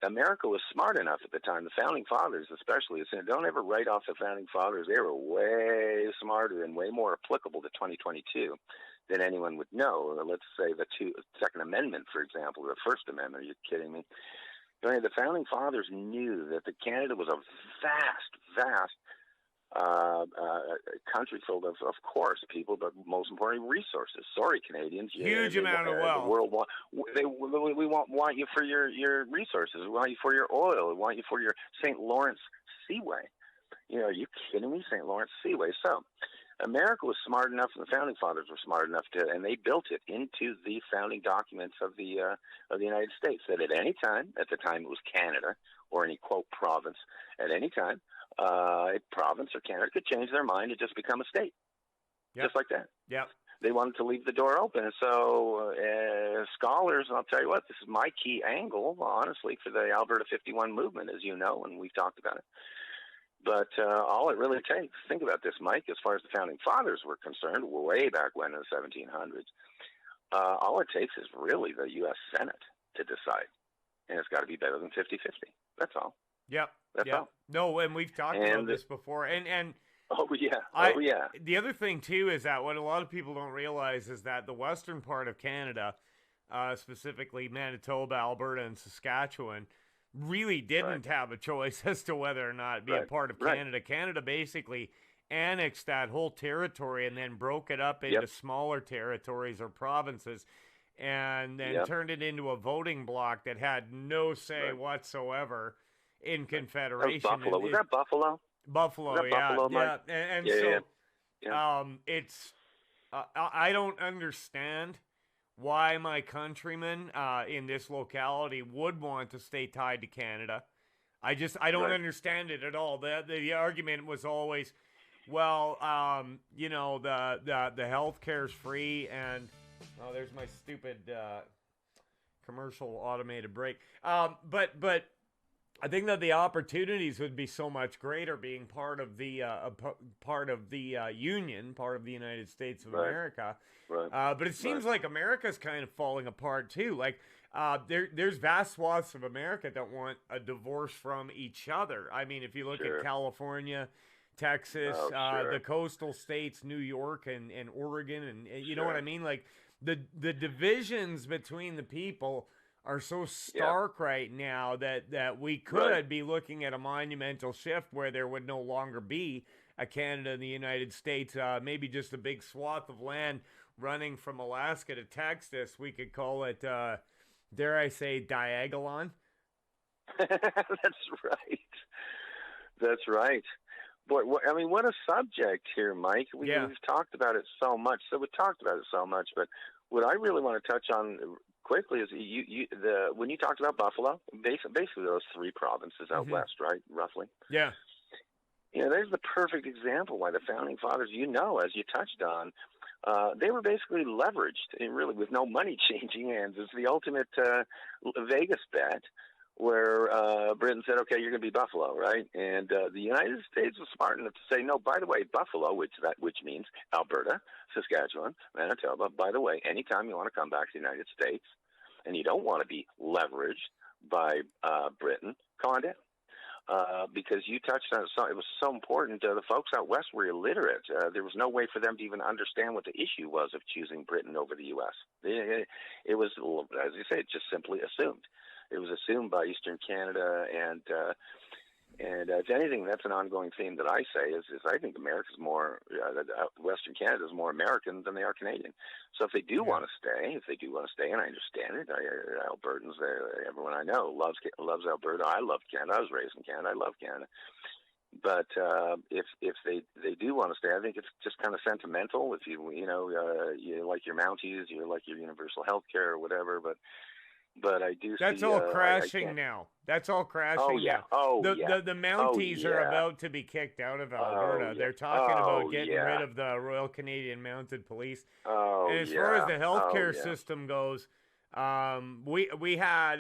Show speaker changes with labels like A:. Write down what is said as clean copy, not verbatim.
A: America was smart enough at the time, the Founding Fathers especially, said, don't ever write off the Founding Fathers. They were way smarter and way more applicable to 2022 than anyone would know. Let's say the Second Amendment, for example, or the First Amendment. Are you kidding me? The Founding Fathers knew that Canada was a vast country filled of course, people, but most importantly, resources. Sorry, Canadians.
B: Huge amount of wealth.
A: The world we want you for your resources. We want you for your oil. We want you for your St. Lawrence Seaway. Are you kidding me? St. Lawrence Seaway. So, America was smart enough, and the Founding Fathers were smart enough and they built it into the founding documents of the United States. That at any time, at the time it was Canada or any quote province, at any time, a province or Canada could change their mind and just become a state, just like that.
B: Yep.
A: They wanted to leave the door open. And so scholars, and I'll tell you what, this is my key angle, honestly, for the Alberta 51 movement, as you know, and we've talked about it. But all it really takes, think about this, Mike, as far as the Founding Fathers were concerned, way back when in the 1700s, all it takes is really the U.S. Senate to decide. And it's got to be better than 50-50. That's all.
B: Yep.
A: That's all.
B: No, and we've talked about this before. And the other thing, too, is that what a lot of people don't realize is that the western part of Canada, specifically Manitoba, Alberta, and Saskatchewan, really didn't have a choice as to whether or not be a part of Canada. Canada basically annexed that whole territory and then broke it up into smaller territories or provinces and then turned it into a voting bloc that had no say whatsoever in Confederation.
A: That was Buffalo. Was that Buffalo?
B: Buffalo,
A: was that Buffalo, Mike?
B: It's I don't understand why my countrymen in this locality would want to stay tied to Canada. I don't understand it at all. The argument was always, well, the health care's free, and there's my stupid commercial automated break. But I think that the opportunities would be so much greater being part of the Union, part of the United States of America.
A: Right.
B: But it seems like America's kind of falling apart too. Like there's vast swaths of America that want a divorce from each other. I mean, if you look at California, Texas, the coastal states, New York and Oregon, and you know what I mean? Like the divisions between the people are so stark right now that we could be looking at a monumental shift where there would no longer be a Canada and the United States, maybe just a big swath of land running from Alaska to Texas. We could call it, dare I say, Diagolon.
A: That's right. Boy, what a subject here, Mike. We've talked about it so much. But what I really want to touch on quickly is when you talked about Buffalo, basically those three provinces out west, right, roughly?
B: Yeah.
A: There's the perfect example why the Founding Fathers, as you touched on, they were basically leveraged, and really with no money changing hands. It's the ultimate Vegas bet where Britain said, okay, you're going to be Buffalo, right? And the United States was smart enough to say, no, by the way, Buffalo, which means Alberta, Saskatchewan, Manitoba, by the way, anytime you want to come back to the United States and you don't want to be leveraged by Britain, come on down. Because you touched on it, it was so important. The folks out west were illiterate. There was no way for them to even understand what the issue was of choosing Britain over the U.S. It was, as you say, just simply assumed. It was assumed by Eastern Canada, and if anything, that's an ongoing theme that I say is I think America's more, Western Canada is more American than they are Canadian. So if they do want to stay, and I understand it, Albertans, everyone I know loves Alberta. I love Canada. I was raised in Canada. I love Canada. But if they do want to stay, I think it's just kind of sentimental. If you like your Mounties, you like your universal health care or whatever, but I do.
B: That's all crashing now. That's all crashing now. The Mounties are about to be kicked out of Alberta. They're talking about getting rid of the Royal Canadian Mounted Police. And as far as the healthcare system goes, we had